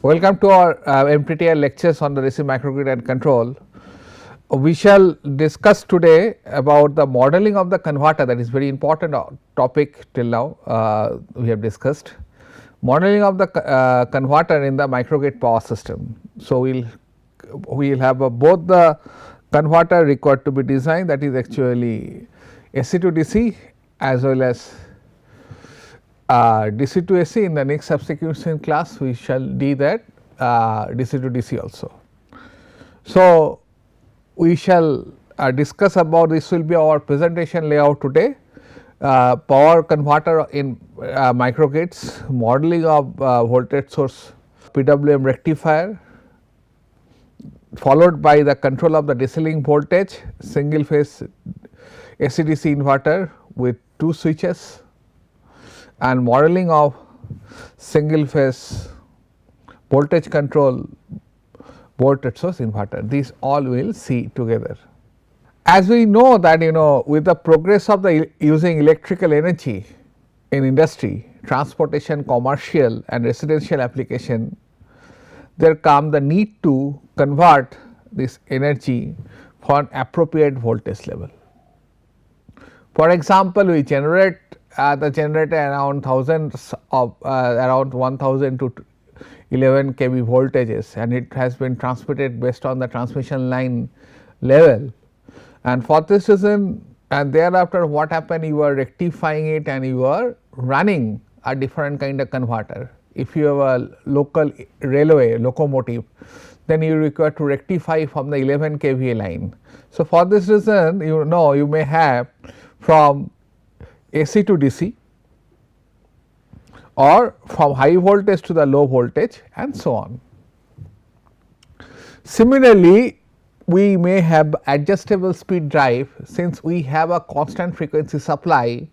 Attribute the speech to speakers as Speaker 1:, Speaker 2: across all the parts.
Speaker 1: Welcome to our NPTEL lectures on the DC microgrid and control. We shall discuss today about the modeling of the converter, that is very important topic till now we have discussed. Modeling of the converter in the microgrid power system. So, we will have both the converter required to be designed, that is actually AC to DC as well as DC to AC. In the next subsequent class we shall do that DC to DC also. So, we shall discuss about this will be our presentation layout today, power converter in microgrids, modeling of voltage source PWM rectifier, followed by the control of the DC link voltage, single phase AC DC inverter with 2 switches, and modeling of single phase voltage control voltage source inverter. These all we will see together. As we know that with the progress of the using electrical energy in industry, transportation, commercial and residential application, there come the need to convert this energy for an appropriate voltage level. For example, we generate the generator around thousands of around 1000 to 11 kV voltages, and it has been transmitted based on the transmission line level. And for this reason, and thereafter what happened, you are rectifying it and you are running a different kind of converter. If you have a local railway locomotive, then you require to rectify from the 11 kVA line. So, for this reason you may have from AC to DC or from high voltage to the low voltage and so on. Similarly, we may have adjustable speed drive, since we have a constant frequency supply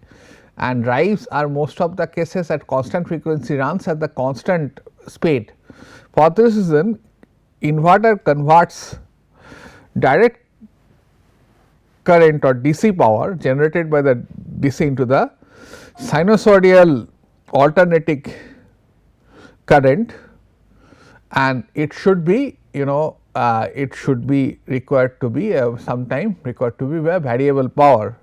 Speaker 1: and drives are most of the cases at constant frequency, runs at the constant speed. For this reason, inverter converts direct current or DC power generated by the DC into the sinusoidal alternating current, and it should be it should be required to be sometime required to be a variable power.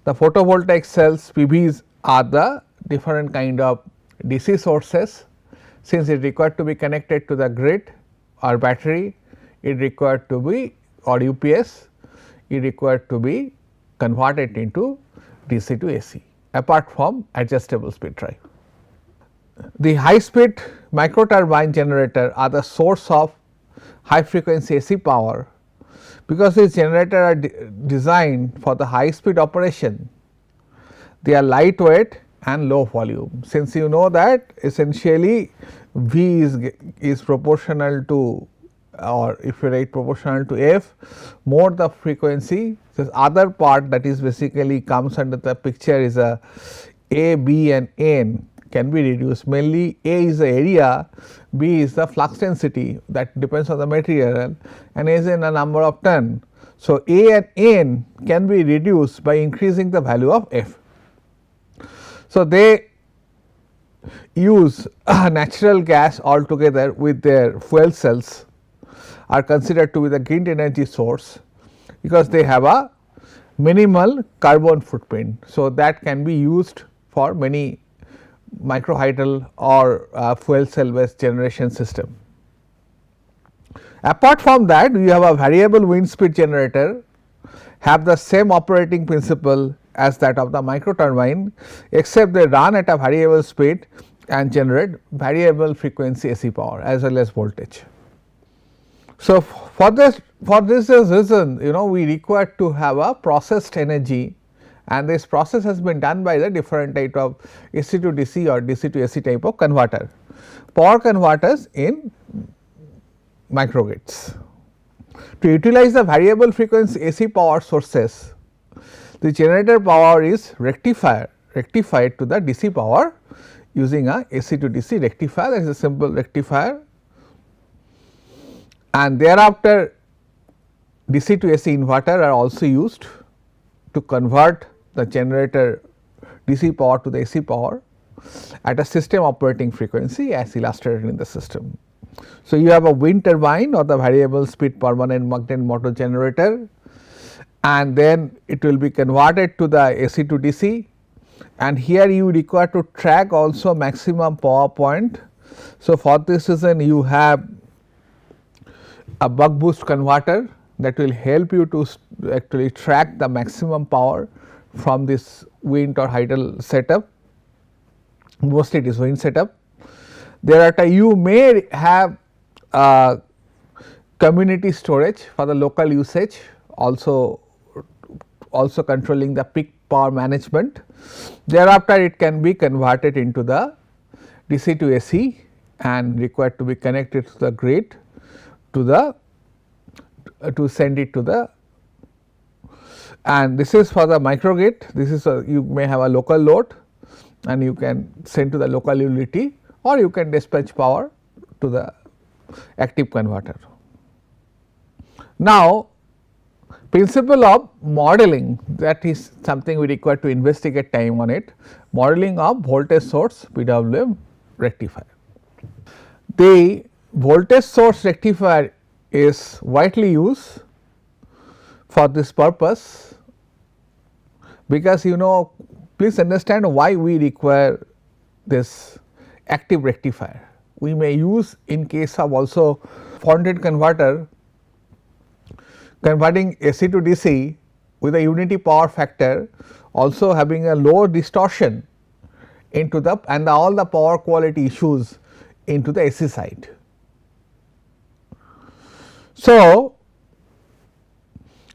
Speaker 1: The photovoltaic cells PVs are the different kind of DC sources, since it required to be connected to the grid or battery, it required to be, or UPS, it required to be converted into DC to AC apart from adjustable speed drive. The high speed micro turbine generator are the source of high frequency AC power, because these generators are designed for the high speed operation. They are lightweight and low volume, since you know that essentially V is proportional to, or if you write proportional to F, more the frequency. This other part that is basically comes under the picture is a B and N can be reduced. Mainly A is the area, B is the flux density, that depends on the material, and A is in a number of turn. So, A and N can be reduced by increasing the value of F. So, they use natural gas altogether with their fuel cells are considered to be the green energy source, because they have a minimal carbon footprint. So, that can be used for many microhydral or fuel cell based generation system. Apart from that, we have a variable wind speed generator, have the same operating principle as that of the micro turbine, except they run at a variable speed and generate variable frequency AC power as well as voltage. So, for this reason we require to have a processed energy, and this process has been done by the different type of AC to DC or DC to AC type of converter, power converters in microgrids. To utilize the variable frequency AC power sources, the generator power is rectified to the DC power using a AC to DC rectifier, that is a simple rectifier, and thereafter DC to AC inverter are also used to convert the generator DC power to the AC power at a system operating frequency as illustrated in the system. So, you have a wind turbine or the variable speed permanent magnet motor generator, and then it will be converted to the AC to DC, and here you require to track also maximum power point. So, for this reason you have a buck boost converter that will help you to actually track the maximum power from this wind or hydel setup. Mostly it is wind setup. Thereafter you may have community storage for the local usage, also controlling the peak power management. Thereafter it can be converted into the DC to AC and required to be connected to the grid to send it to the, and this is for the microgrid. This is you may have a local load and you can send to the local utility, or you can dispatch power to the active converter. Now, principle of modeling, that is something we require to investigate time on it. Modeling of voltage source PWM rectifier. The voltage source rectifier is widely used for this purpose, because please understand why we require this active rectifier. We may use in case of also 400 converter converting AC to DC with a unity power factor, also having a low distortion into the and all the power quality issues into the AC side. So,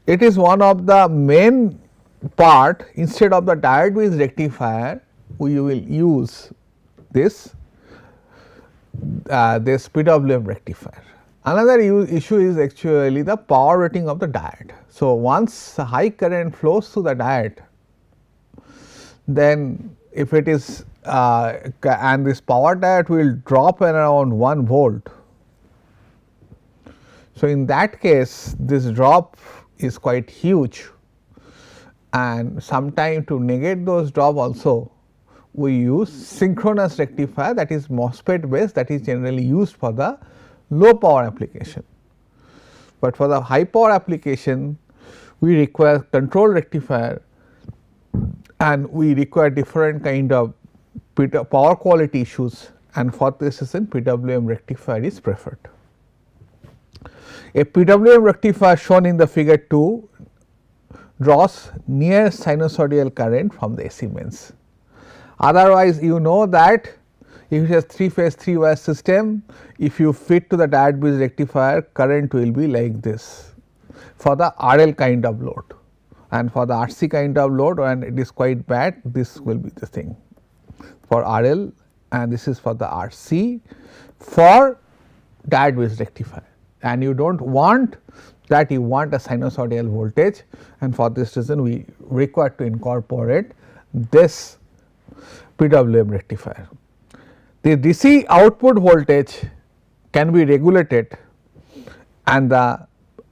Speaker 1: it is one of the main part. Instead of the diode bridge rectifier, we will use this PWM rectifier. Another issue is actually the power rating of the diode. So, once high current flows through the diode, then if it is and this power diode will drop around 1 volt. So, in that case this drop is quite huge, and sometime to negate those drop also we use synchronous rectifier, that is MOSFET based, that is generally used for the low power application. But for the high power application we require control rectifier, and we require different kind of power quality issues, and for this reason PWM rectifier is preferred. A PWM rectifier shown in the figure 2 draws near sinusoidal current from the AC mains. Otherwise, you know that if it is 3 phase 3 wire system, if you fit to the diode bridge rectifier, current will be like this for the RL kind of load, and for the RC kind of load, and it is quite bad, this will be the thing for RL, and this is for the RC for diode bridge rectifier. And you do not want that, you want a sinusoidal voltage, and for this reason we require to incorporate this PWM rectifier. The DC output voltage can be regulated, and the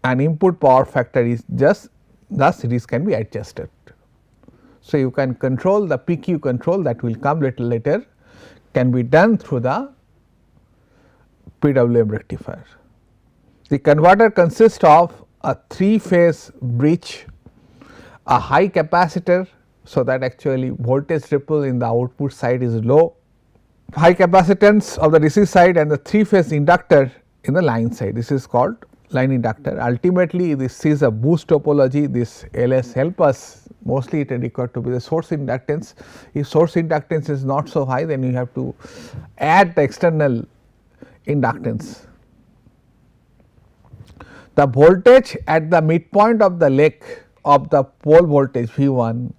Speaker 1: input power factor is just, thus it can be adjusted. So, you can control the PQ control, that will come little later, can be done through the PWM rectifier. The converter consists of a 3 phase bridge, a high capacitor, so that actually voltage ripple in the output side is low, high capacitance of the DC side, and the 3 phase inductor in the line side. This is called line inductor. Ultimately, this is a boost topology. This LS help us, mostly it is required to be the source inductance. If source inductance is not so high, then you have to add the external inductance. The voltage at the midpoint of the leg of the pole voltage V1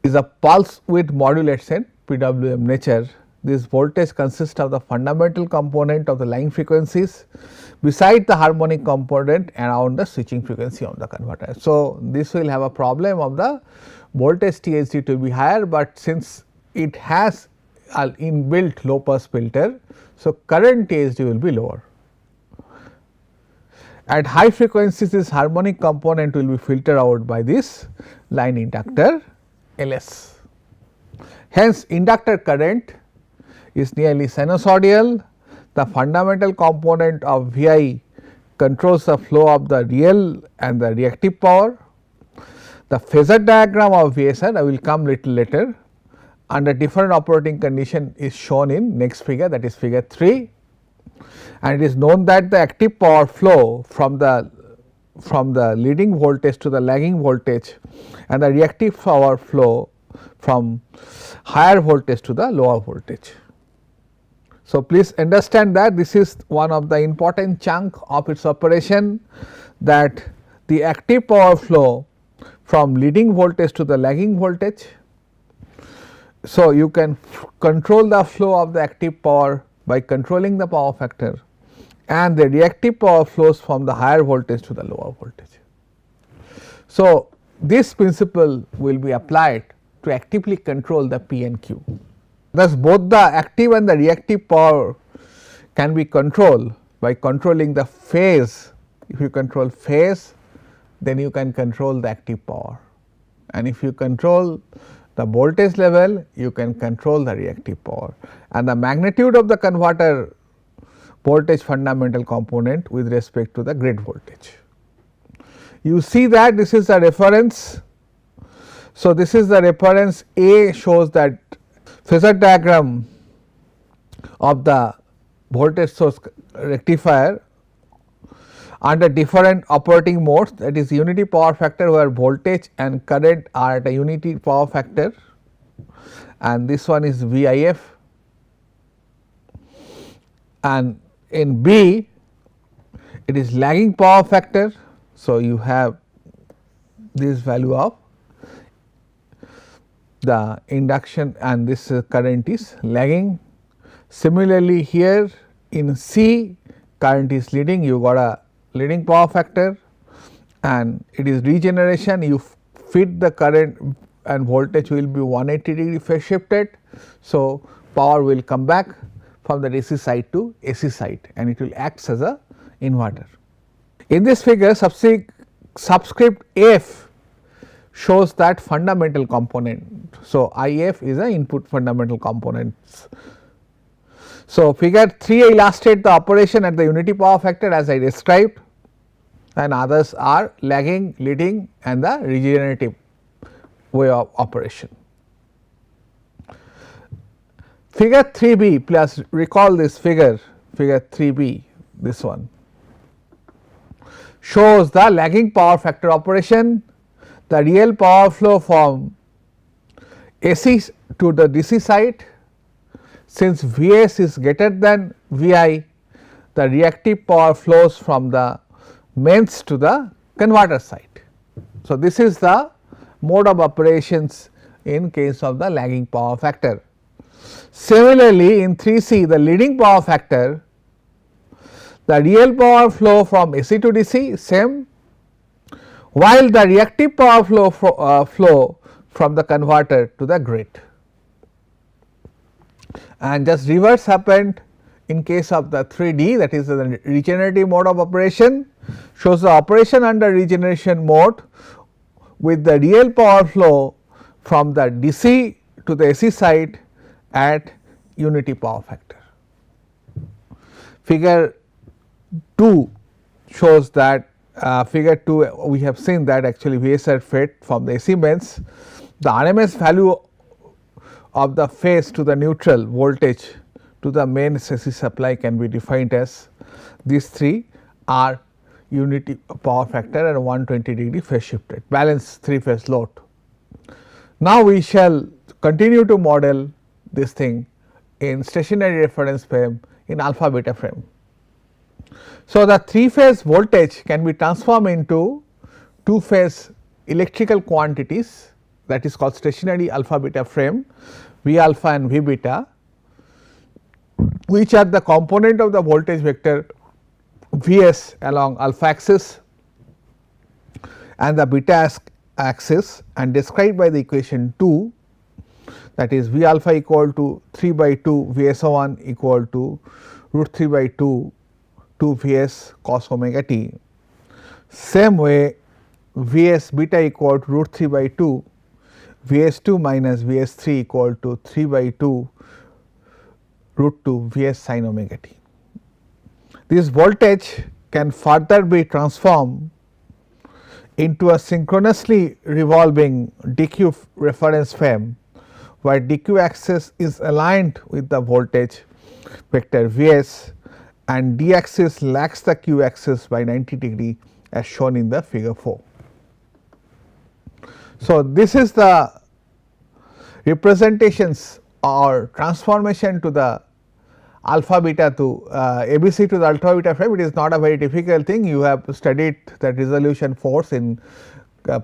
Speaker 1: is a pulse width modulation PWM nature. This voltage consists of the fundamental component of the line frequencies beside the harmonic component around the switching frequency of the converter. So, this will have a problem of the voltage THD to be higher, but since it has an inbuilt low pass filter, so current THD will be lower. At high frequencies, this harmonic component will be filtered out by this line inductor LS. Hence, inductor current is nearly sinusoidal, the fundamental component of Vi controls the flow of the real and the reactive power. The phasor diagram of VSR, I will come little later, under different operating condition is shown in next figure, that is figure 3, and it is known that the active power flow from the leading voltage to the lagging voltage and the reactive power flow from higher voltage to the lower voltage. So, please understand that this is one of the important chunk of its operation, that the active power flow from leading voltage to the lagging voltage. So, you can control the flow of the active power by controlling the power factor, and the reactive power flows from the higher voltage to the lower voltage. So, this principle will be applied to actively control the P and Q. Thus, both the active and the reactive power can be controlled by controlling the phase. If you control phase, then you can control the active power, and if you control the voltage level, you can control the reactive power, and the magnitude of the converter voltage fundamental component with respect to the grid voltage. You see that this is a reference. So, this is the reference. A shows that phasor diagram of the voltage source rectifier under different operating modes, that is unity power factor, where voltage and current are at a unity power factor, and this one is VIF, and in B it is lagging power factor. So, you have this value of the induction and this current is lagging. Similarly, here in C current is leading, you got a leading power factor, and it is regeneration, you feed the current and voltage will be 180 degree phase shifted. So, power will come back from the DC side to AC side, and it will act as a inverter. In this figure, subscript F shows that fundamental component. So, IF is a input fundamental components. So, figure 3 illustrates the operation at the unity power factor as I described, and others are lagging, leading and the regenerative way of operation. Figure 3b, plus recall this figure 3b, this one shows the lagging power factor operation. The real power flow from AC to the DC side, since Vs is greater than Vi, the reactive power flows from the mains to the converter side. So, this is the mode of operations in case of the lagging power factor. Similarly, in 3C, the leading power factor, the real power flow from AC to DC same, while the reactive power flow from the converter to the grid. And just reverse happened in case of the 3D, that is the regenerative mode of operation, shows the operation under regeneration mode with the real power flow from the DC to the AC side at unity power factor. Figure 2 shows that figure 2 we have seen that actually VSR fed from the AC mains, the RMS value of the phase to the neutral voltage to the main AC supply can be defined as these three are unity power factor and 120 degree phase shifted balance 3 phase load. Now, we shall continue to model this thing in stationary reference frame in alpha beta frame. So, the 3 phase voltage can be transformed into 2 phase electrical quantities, that is called stationary alpha beta frame, V alpha and V beta, which are the component of the voltage vector Vs along alpha axis and the beta axis, and described by the equation 2, that is V alpha equal to 3 by 2 Vs1 equal to root 3 by 2 Vs cos omega t. Same way Vs beta equal to root 3 by 2 Vs2 minus Vs3 equal to 3 by 2 root 2 Vs sin omega t. This voltage can further be transformed into a synchronously revolving dq reference frame, where dq axis is aligned with the voltage vector Vs and d axis lags the q axis by 90 degree as shown in the figure 4. So, this is the representations or transformation to the alpha beta to ABC to the alpha beta frame. It is not a very difficult thing. You have studied that resolution force in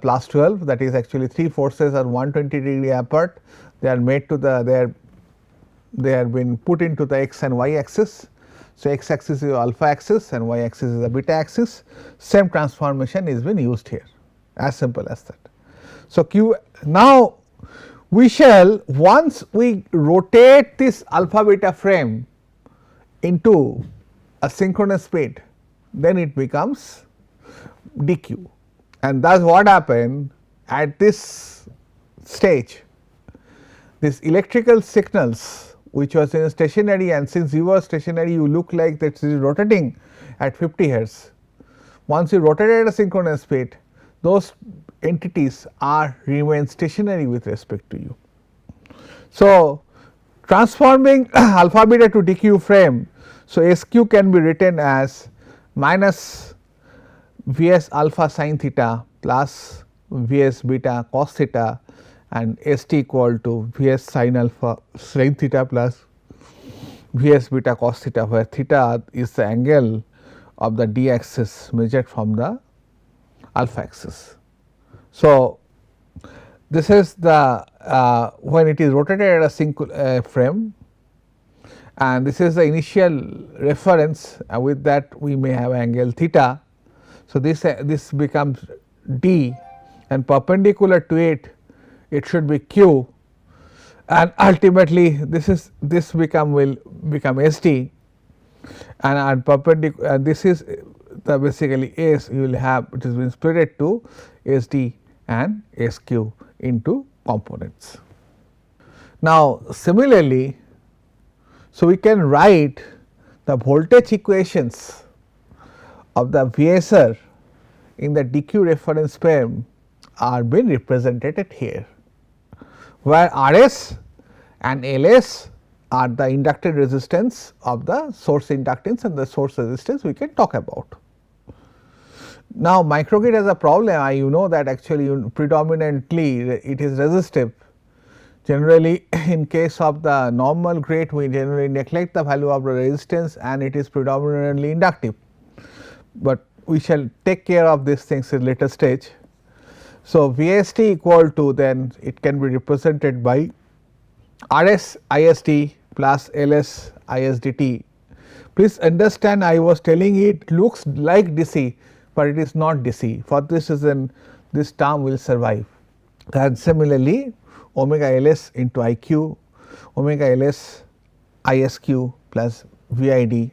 Speaker 1: class 12, that is actually 3 forces are 120 degree apart. They are made to the they are been put into the x and y axis. So, x axis is alpha axis and y axis is the beta axis. Same transformation is been used here, as simple as that. So, q now we shall, once we rotate this alpha beta frame into a synchronous speed, then it becomes dq, and thus what happened at this stage, this electrical signals which was in stationary, and since you were stationary you look like that it is rotating at 50 hertz. Once you rotate at a synchronous speed, those entities are remain stationary with respect to you. So, transforming alpha beta to dq frame. So, SQ can be written as minus Vs alpha sin theta plus Vs beta cos theta, and St equal to Vs sin alpha sin theta plus Vs beta cos theta, where theta is the angle of the d axis measured from the alpha axis. So, this is the when it is rotated at a sync frame, and this is the initial reference, with that we may have angle theta. So, this becomes d, and perpendicular to it, it should be q, and ultimately this will become St, and perpendicular, and this is the basically S, you will have it has been split to Sd and Sq into components. Now, similarly, so we can write the voltage equations of the VSR in the dq reference frame are being represented here, where Rs and Ls are the inducted resistance of the source inductance and the source resistance we can talk about. Now, microgrid has a problem, you know that actually predominantly it is resistive. Generally in case of the normal grid, we generally neglect the value of the resistance and it is predominantly inductive, but we shall take care of these things in later stage. So, Vst equal to, then it can be represented by Rs Ist plus Ls Isdt. Please understand, I was telling it looks like DC, but it is not DC. For this reason this term will survive, and similarly omega Ls into Iq, omega Ls Isq plus Vid.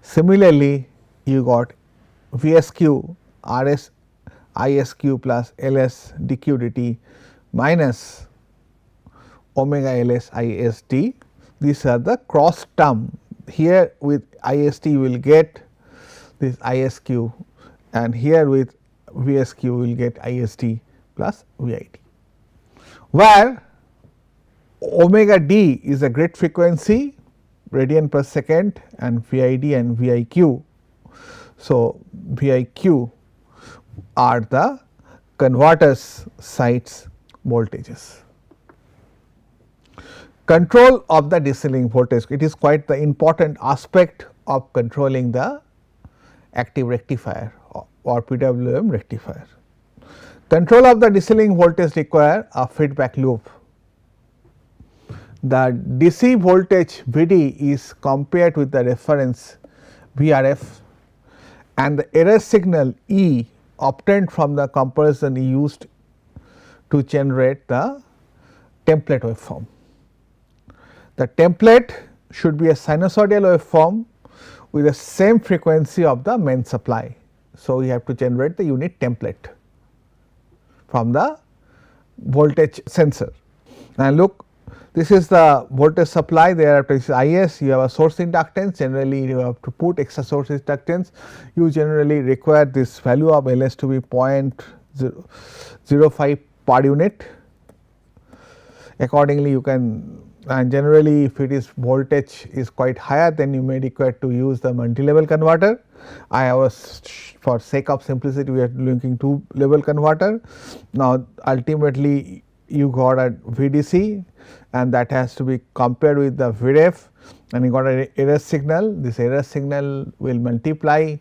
Speaker 1: Similarly, you got Vsq Rs Isq plus Ls dq dt minus omega Ls Isd. These are the cross term. Here with Isd you will get this Isq, and here with Vsq you will get Isd plus Vid, where omega d is a grid frequency radian per second and Vid and Viq. So, Viq are the converters sites voltages. Control of the DC voltage, it is quite the important aspect of controlling the active rectifier or PWM rectifier. Control of the DC voltage require a feedback loop. The DC voltage Vd is compared with the reference Vrf, and the error signal E obtained from the comparison used to generate the template waveform. The template should be a sinusoidal waveform with the same frequency of the main supply. So, we have to generate the unit template from the voltage sensor. Now, look, this is the voltage supply, thereafter is IS, you have a source inductance, generally you have to put extra source inductance, you generally require this value of Ls to be 0.05 per unit. Accordingly, you can, and generally if it is voltage is quite higher, then you may require to use the multi-level converter. I was, for sake of simplicity, we are linking 2 level converter. Now ultimately you got a VDC and that has to be compared with the VREF, and you got an error signal. This error signal will multiply,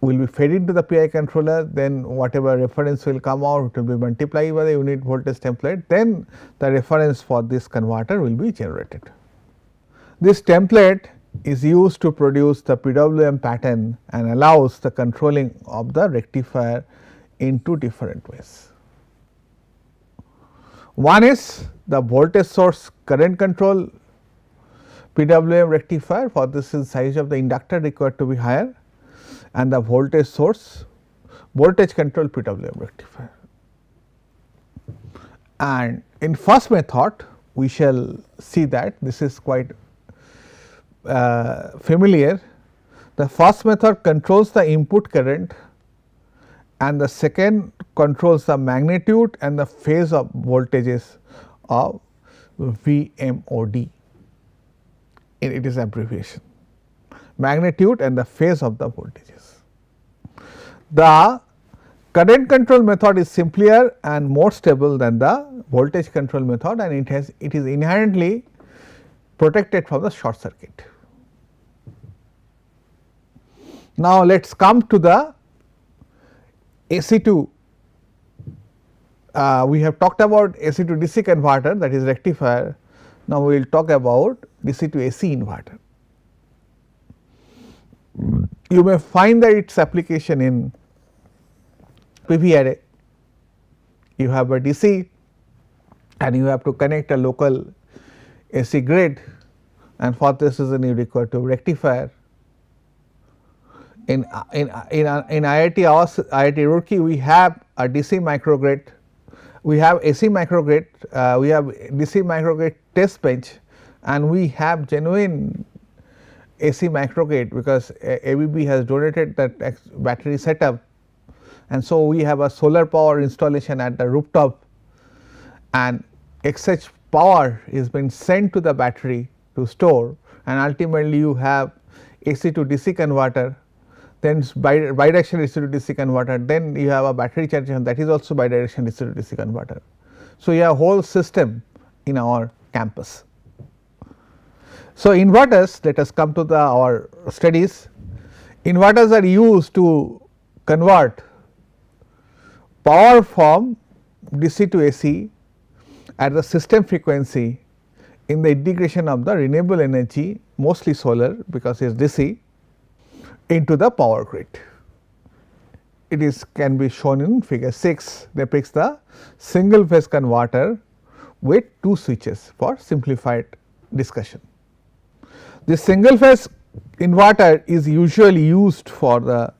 Speaker 1: will be fed into the PI controller, then whatever reference will come out, it will be multiplied by the unit voltage template, then the reference for this converter will be generated. This template is used to produce the PWM pattern and allows the controlling of the rectifier in 2 different ways. One is the voltage source current control PWM rectifier, for this is size of the inductor required to be higher, and the voltage source voltage control PWM rectifier. And in first method we shall see that this is quite familiar. The first method controls the input current and the second controls the magnitude and the phase of voltages of VMOD. It is abbreviation, magnitude and the phase of the voltages. The current control method is simpler and more stable than the voltage control method, and it is inherently protected from the short circuit. Now let us come to the AC to we have talked about AC to DC converter, that is rectifier. Now we will talk about DC to AC inverter. You may find that its application in PV array. You have a DC and you have to connect a local AC grid, and for this reason you require to rectifier. In IIT Roorkee we have a DC microgrid, we have AC microgrid, we have DC microgrid test bench, and we have genuine AC microgrid because ABB has donated that battery setup, and so we have a solar power installation at the rooftop, and excess power is being sent to the battery to store, and ultimately you have AC to DC converter, then bidirectional AC to DC converter, then you have a battery charging, that is also bidirectional AC to DC converter. So you have a whole system in our campus. So inverters, let us come to our studies. Inverters are used to convert power from DC to AC at the system frequency in the integration of the renewable energy, mostly solar because it is DC, into the power grid. It is can be shown in figure 6, depicts the single phase converter with 2 switches for simplified discussion. This single phase inverter is usually used for the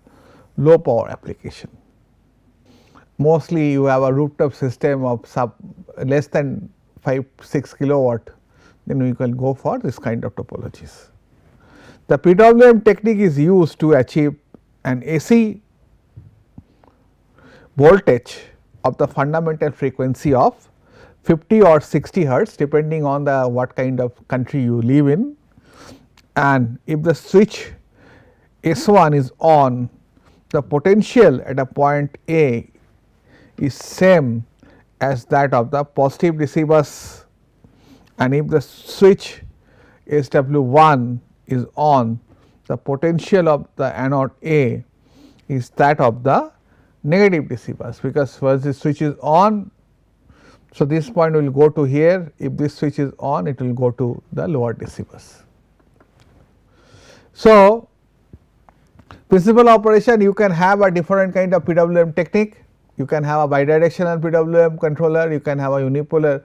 Speaker 1: low power application. Mostly you have a rooftop system of less than 5-6 kilowatt, then we can go for this kind of topologies. The PWM technique is used to achieve an AC voltage of the fundamental frequency of 50 or 60 hertz depending on the what kind of country you live in, and if the switch S1 is on, the potential at a point A is same as that of the positive DC bus, and if the switch SW1 is on, the potential of the anode A is that of the negative DC bus, because once the switch is on, so this point will go to here, if this switch is on it will go to the lower DC bus. So principal operation, you can have a different kind of PWM technique, you can have a bidirectional PWM controller, you can have a unipolar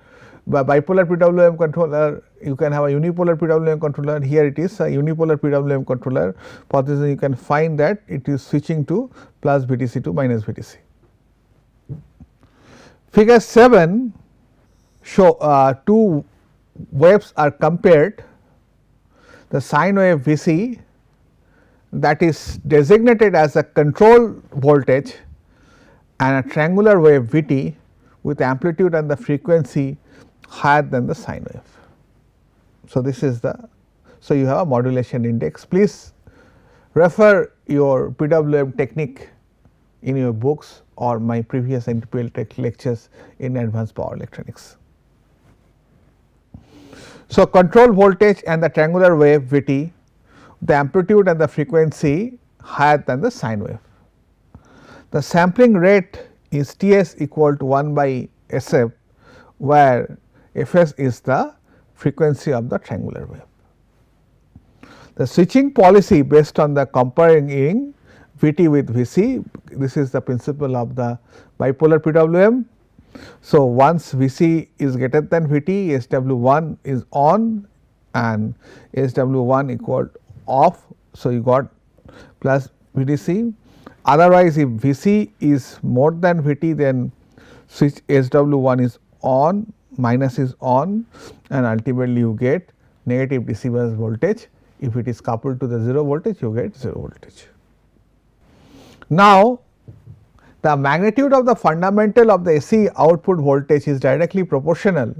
Speaker 1: bipolar PWM controller, you can have a unipolar PWM controller. Here it is a unipolar PWM controller. For this you can find that it is switching to plus VDC to minus VDC. Figure 7 show 2 waves are compared, the sine wave Vc that is designated as a control voltage and a triangular wave Vt with amplitude and the frequency higher than the sine wave. So, this is the, so you have a modulation index. Please refer your PWM technique in your books or my previous NPTEL Tech lectures in advanced power electronics. So, control voltage and the triangular wave Vt, the amplitude and the frequency higher than the sine wave. The sampling rate is Ts equal to 1 by Sf, where Fs is the frequency of the triangular wave. The switching policy based on the comparing Vt with Vc, this is the principle of the bipolar PWM. So, once Vc is greater than Vt, SW1 is on and SW1 equal off. So, you got plus Vdc. Otherwise, if Vc is more than Vt, then switch SW1 is on, minus is on, and ultimately you get negative DC bias voltage. If it is coupled to the 0 voltage, you get 0 voltage. Now, the magnitude of the fundamental of the AC output voltage is directly proportional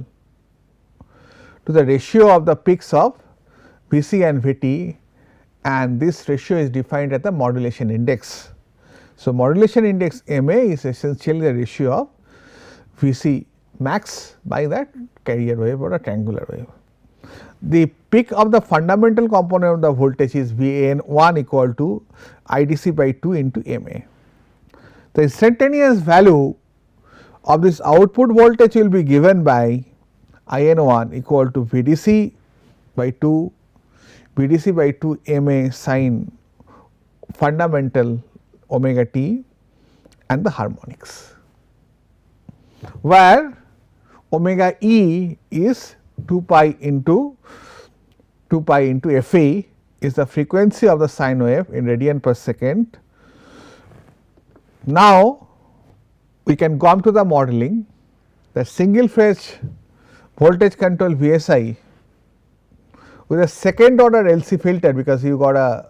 Speaker 1: to the ratio of the peaks of Vc and Vt, and this ratio is defined as the modulation index. So, modulation index Ma is essentially the ratio of Vc max by that carrier wave or a triangular wave. The peak of the fundamental component of the voltage is Van1 equal to IDC by 2 into Ma. The instantaneous value of this output voltage will be given by In1 equal to Vdc by 2, Vdc by 2 Ma sin fundamental omega t and the harmonics, where omega e is 2 pi into Fe is the frequency of the sine wave in radian per second. Now, we can come to the modeling. The single phase voltage control VSI with a second order LC filter, because you got a,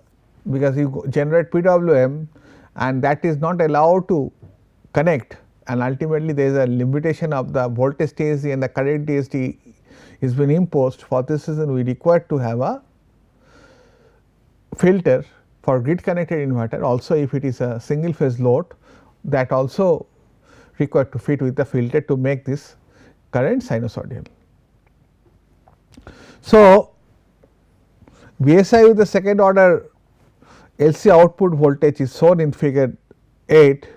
Speaker 1: because you generate PWM and that is not allowed to connect, and ultimately there is a limitation of the voltage TSD and the current TSD is been imposed. For this reason, we require to have a filter for grid connected inverter. Also, if it is a single phase load, that also required to fit with the filter to make this current sinusoidal. So, VSI with the second order LC output voltage is shown in figure 8.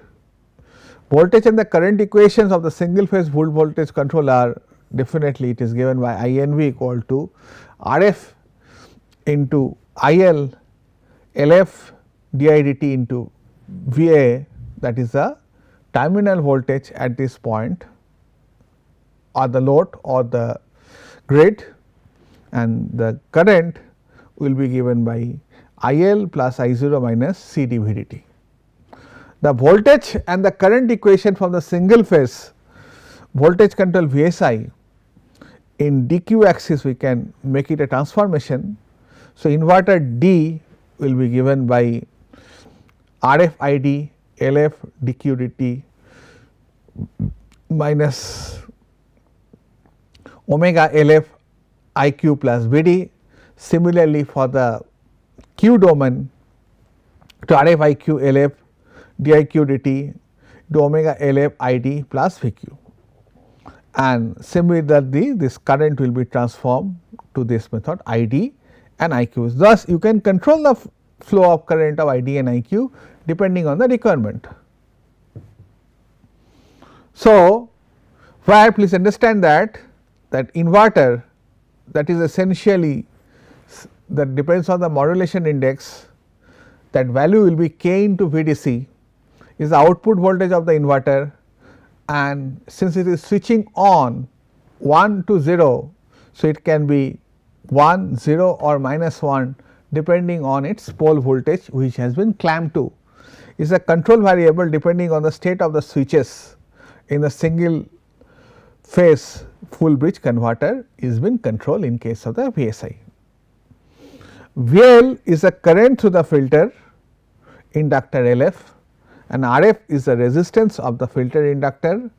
Speaker 1: Voltage and the current equations of the single phase voltage control are definitely, it is given by INV equal to RF into IL LF DIdt into VA, that is the terminal voltage at this point or the load or the grid, and the current will be given by IL plus I0 minus C dV dt. The voltage and the current equation from the single phase voltage control VSI in dq axis, we can make it a transformation. So, inverter D will be given by RF ID LF dq dt minus omega LF IQ plus Vd. Similarly, for the Q domain to RF IQ LF diq dt to omega LF ID plus Vq, and similarly this current will be transformed to this method ID and IQ. Thus, you can control the flow of current of ID and IQ depending on the requirement. So, where please understand that inverter, that is essentially that depends on the modulation index, that value will be K into Vdc is the output voltage of the inverter, and since it is switching on 1 to 0. So, it can be 1, 0 or minus 1 depending on its pole voltage which has been clamped to, is a control variable depending on the state of the switches in the single phase full bridge converter is been controlled in case of the VSI. VL is a current through the filter inductor LF, and RF is the resistance of the filter inductor,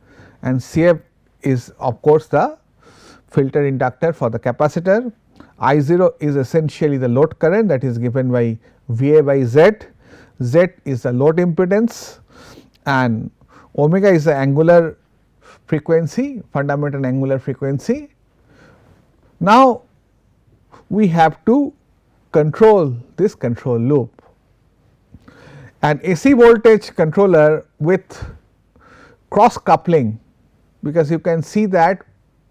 Speaker 1: and CF is of course the filter inductor for the capacitor. I 0 is essentially the load current, that is given by VA by Z. Z is the load impedance, and omega is the angular frequency, fundamental angular frequency. Now, we have to control this control loop. An AC voltage controller with cross coupling, because you can see that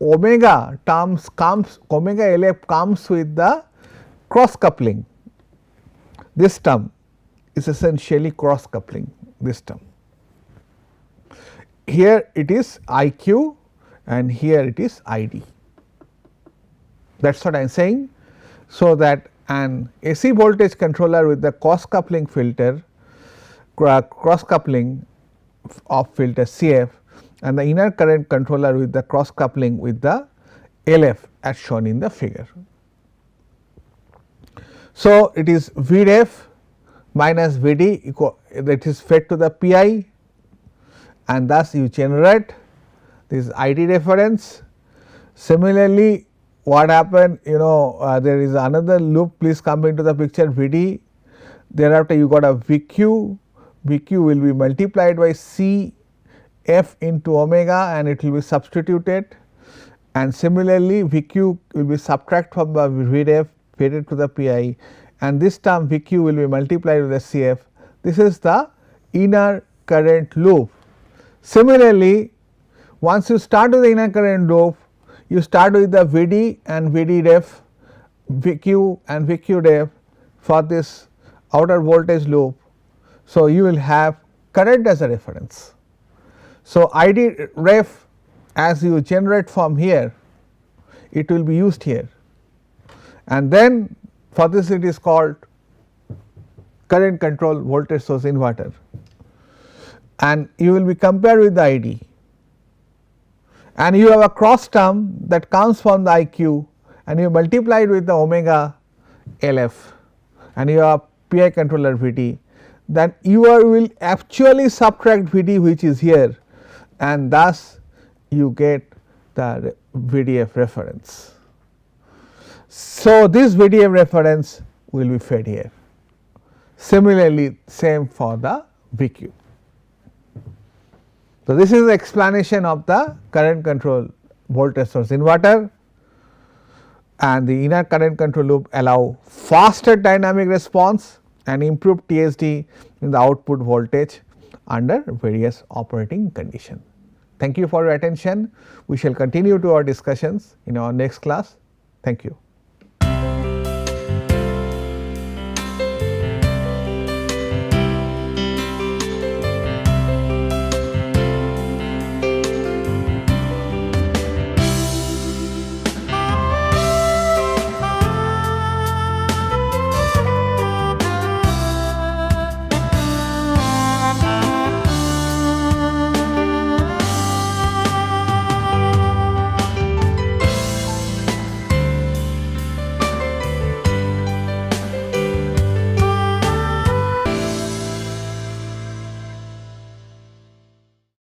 Speaker 1: omega terms comes, omega LF comes with the cross coupling. This term is essentially cross coupling, this term. Here it is IQ and here it is ID. That is what I am saying. So, that an AC voltage controller with the cross coupling filter, cross coupling of filter CF, and the inner current controller with the cross coupling with the LF as shown in the figure. So, it is Vref minus Vd equal, that is fed to the Pi, and thus you generate this ID reference. Similarly, what happened, there is another loop, please come into the picture, Vd, thereafter you got a Vq, Vq will be multiplied by Cf into omega and it will be substituted, and similarly Vq will be subtracted from the Vref fed to the Pi, and this term Vq will be multiplied with the Cf. This is the inner current loop. Similarly, once you start with the inner current loop, you start with the Vd and Vd ref, Vq and Vq ref for this outer voltage loop. So, you will have current as a reference. So, ID ref as you generate from here, it will be used here, and then for this it is called current control voltage source inverter, and you will be compared with the ID, and you have a cross term that comes from the IQ and you multiply it with the omega LF and you have PI controller Vd, then you will actually subtract Vd which is here, and thus you get the VDF reference. So, this VDF reference will be fed here. Similarly, same for the VQ. So, this is the explanation of the current control voltage source inverter, and the inner current control loop allow faster dynamic response and improved TSD in the output voltage under various operating conditions. Thank you for your attention. We shall continue to our discussions in our next class. Thank you.